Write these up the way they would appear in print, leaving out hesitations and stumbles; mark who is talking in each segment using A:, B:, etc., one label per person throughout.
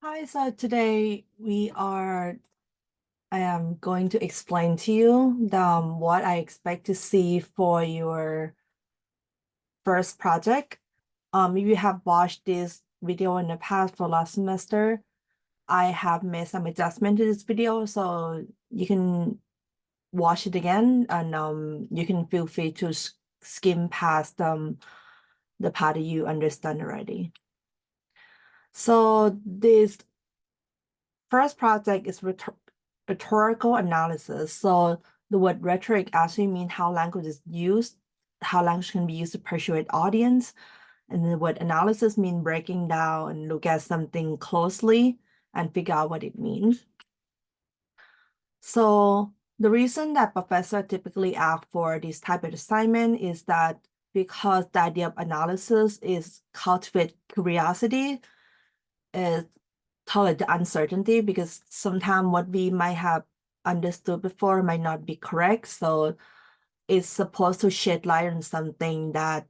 A: Hi, so today I am going to explain to you what I expect to see for your first project. If you have watched this video in the past for last semester, I have made some adjustment to this video, so you can watch it again and you can feel free to skim past the part that you understand already. So this first project is rhetorical analysis. So the word rhetoric actually means how language is used, how language can be used to persuade audience. And the word analysis means breaking down and look at something closely and figure out what it means. So the reason that professor typically ask for this type of assignment is that because the idea of analysis is cultivate curiosity, is tolerate the uncertainty, because sometimes what we might have understood before might not be correct. So it's supposed to shed light on something that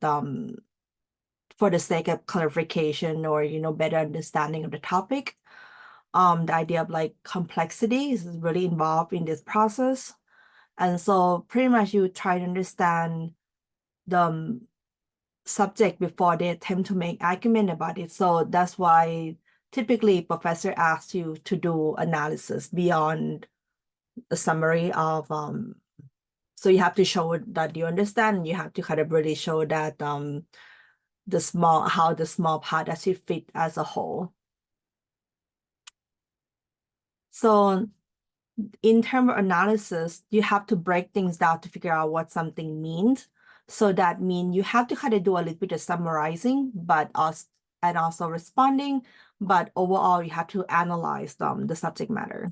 A: for the sake of clarification or better understanding of the topic. The idea of like complexity is really involved in this process. And so pretty much you try to understand the subject before they attempt to make argument about it. So that's why typically professor asks you to do analysis beyond a summary of so you have to show that you understand, you have to kind of really show that how the small part actually fit as a whole. So in terms of analysis, you have to break things down to figure out what something means. So that means you have to kind of do a little bit of summarizing, and also responding, but overall you have to analyze the subject matter.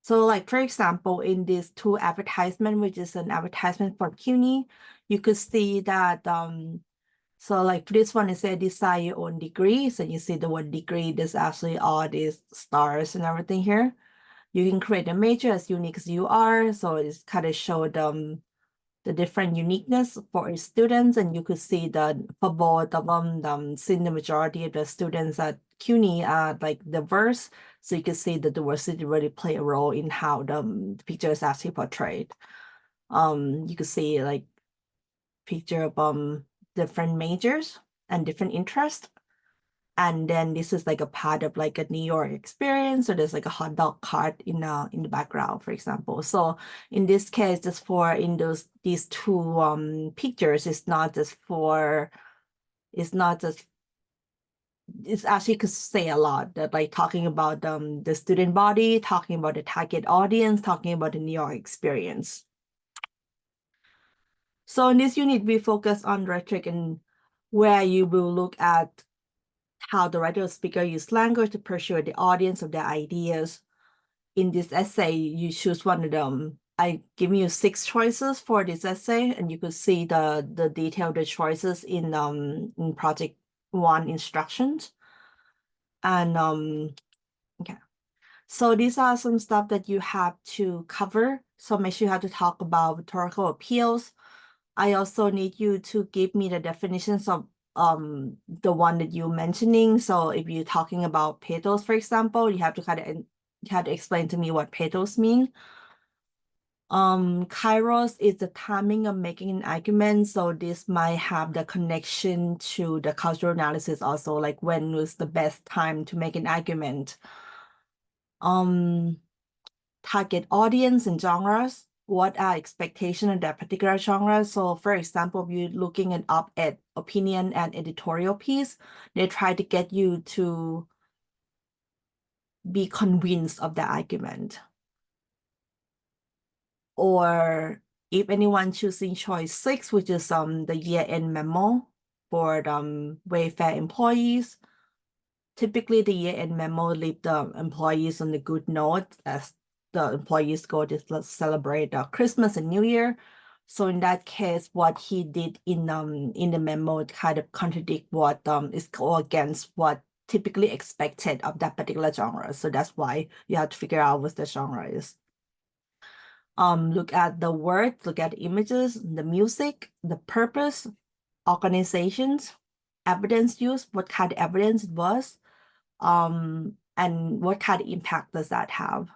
A: So like, for example, in this two advertisement, which is an advertisement for CUNY, you could see that, so like for this one, it said decide your own degree. So you see the word degree, there's actually all these stars and everything here. You can create a major as unique as you are. So it's kind of show them the different uniqueness for its students. And you could see that for both of them, seeing the majority of the students at CUNY are like diverse. So you can see the diversity really play a role in how the picture is actually portrayed. You could see like picture of different majors and different interests. And then this is like a part of like a New York experience. So there's like a hot dog cart in the background, for example. So in this case, just for in these two pictures, it's not just it's actually could say a lot, that like talking about the student body, talking about the target audience, talking about the New York experience. So in this unit, we focus on rhetoric, and where you will look at how the writer or speaker use language to persuade the audience of their ideas. In this essay, you choose one of them. I give you 6 choices for this essay, and you could see the detail of the choices in project 1 instructions. And okay. So these are some stuff that you have to cover. So make sure you have to talk about rhetorical appeals. I also need you to give me the definitions of the one that you're mentioning. So if you're talking about pathos, for example, you have to explain to me what pathos mean. Kairos is the timing of making an argument. So this might have the connection to the cultural analysis also, like when was the best time to make an argument. Target audience and genres. What are expectations of that particular genre? So for example, if you're looking at op-ed, opinion, and editorial piece, they try to get you to be convinced of the argument. Or if anyone choosing choice 6, which is the year-end memo for the Wayfair employees. Typically, the year-end memo leave the employees on a good note as the employees go to celebrate Christmas and New Year. So in that case, what he did in the memo kind of contradict what is go against what typically expected of that particular genre. So that's why you have to figure out what the genre is. Look at the words, look at the images, the music, the purpose, organizations, evidence use, what kind of evidence it was, and what kind of impact does that have?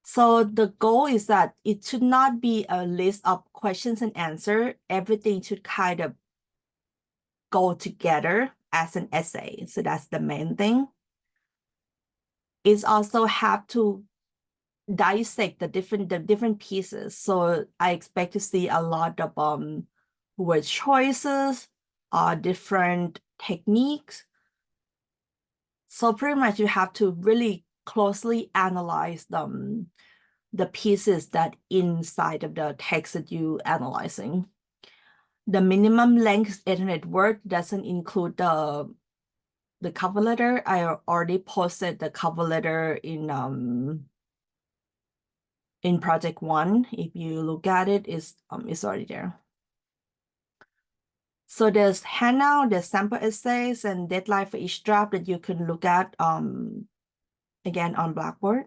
A: So the goal is that it should not be a list of questions and answer. Everything should kind of go together as an essay. So that's the main thing. It's also have to dissect the different pieces. So I expect to see a lot of word choices, different techniques. So pretty much you have to really closely analyze the pieces that inside of the text that you analyzing. The minimum length 800 word doesn't include the cover letter. I already posted the cover letter in project 1. If you look at it, it's already there. So there's handout, there's sample essays, and deadline for each draft that you can look at again on Blackboard.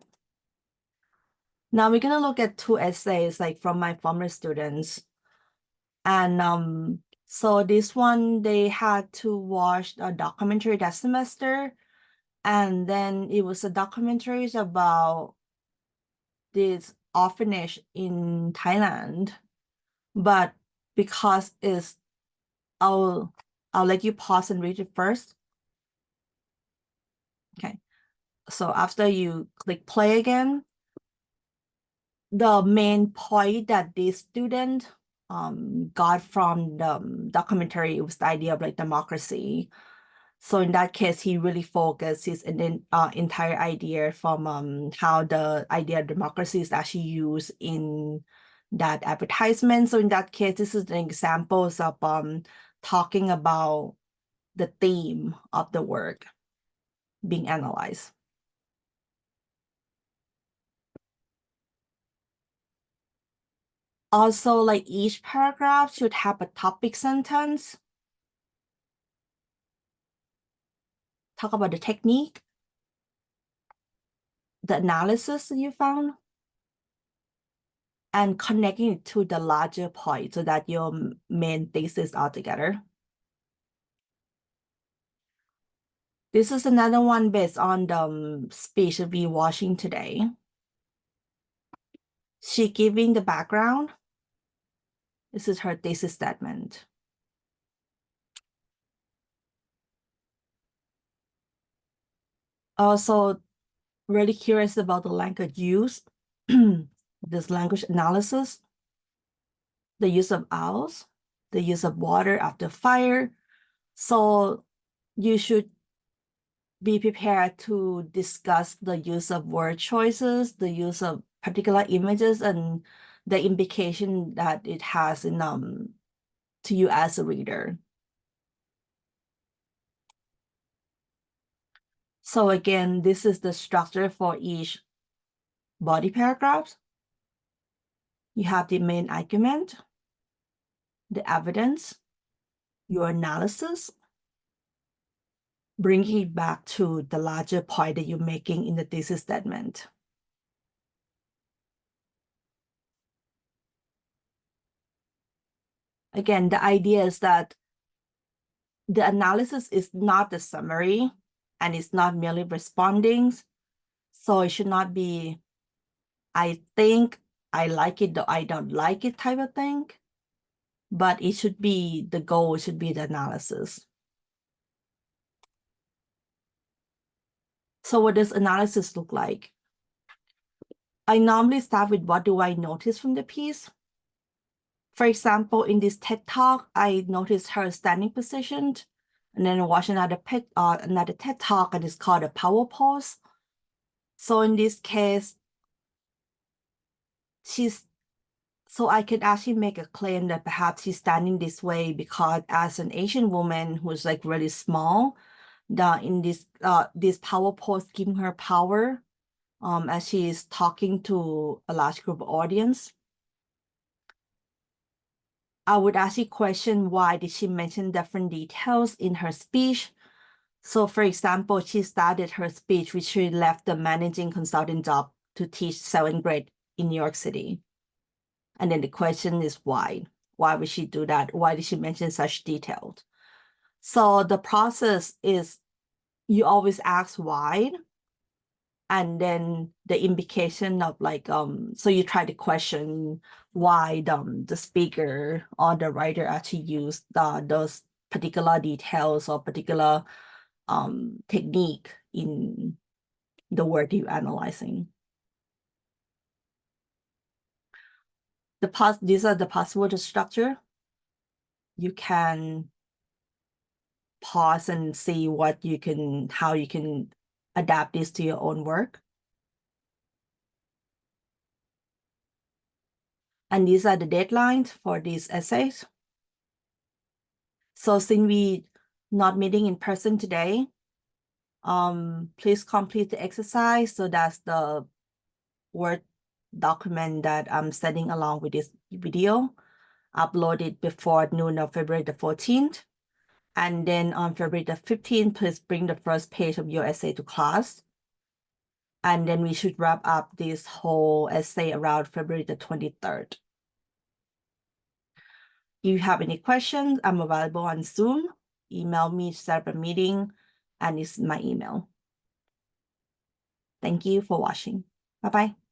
A: Now we're gonna look at 2 essays like from my former students. And so this one, they had to watch a documentary that semester, and then it was a documentary about this orphanage in Thailand. But because it's, I'll let you pause and read it first. Okay. So after you click play again, the main point that this student got from the documentary was the idea of like democracy. So in that case, he really focused his entire idea from how the idea of democracy is actually used in that advertisement. So in that case, this is an examples of talking about the theme of the work being analyzed. Also, like each paragraph should have a topic sentence. Talk about the technique, the analysis that you found, and connecting it to the larger point so that your main thesis are together. This is another one based on the speech that we're watching today. She giving the background. This is her thesis statement. Also, really curious about the language used, this language analysis, the use of owls, the use of water after fire. So you should be prepared to discuss the use of word choices, the use of particular images, and the implication that it has in to you as a reader. So again, this is the structure for each body paragraph. You have the main argument, the evidence, your analysis, bringing it back to the larger point that you're making in the thesis statement. Again, the idea is that the analysis is not the summary and it's not merely responding. So it should not be, I think, I like it, though I don't like it type of thing. But it should be, the goal should be the analysis. So what does analysis look like? I normally start with what do I notice from the piece? For example, in this TED Talk, I noticed her standing position, and then I watched another TED Talk, and it's called a power pose. So in this case, so I could actually make a claim that perhaps she's standing this way because as an Asian woman who's like really small, in this power pose giving her power as she is talking to a large group of audience. I would actually question why did she mention different details in her speech. So for example, she started her speech with she left the managing consultant job to teach 7th grade in New York City. And then the question is why? Why would she do that? Why did she mention such details? So the process is you always ask why, and then the implication of like so you try to question why the speaker or the writer actually used those particular details or particular technique in the word you're analyzing. These are the possible structure. You can pause and see how you can adapt this to your own work. And these are the deadlines for these essays. So since we not meeting in person today, please complete the exercise. So that's the Word document that I'm sending along with this video. Upload it before noon of February the 14th. And then on February the 15th, please bring the first page of your essay to class. And then we should wrap up this whole essay around February the 23rd. If you have any questions, I'm available on Zoom. Email me to set up a meeting, and it's my email. Thank you for watching. Bye-bye.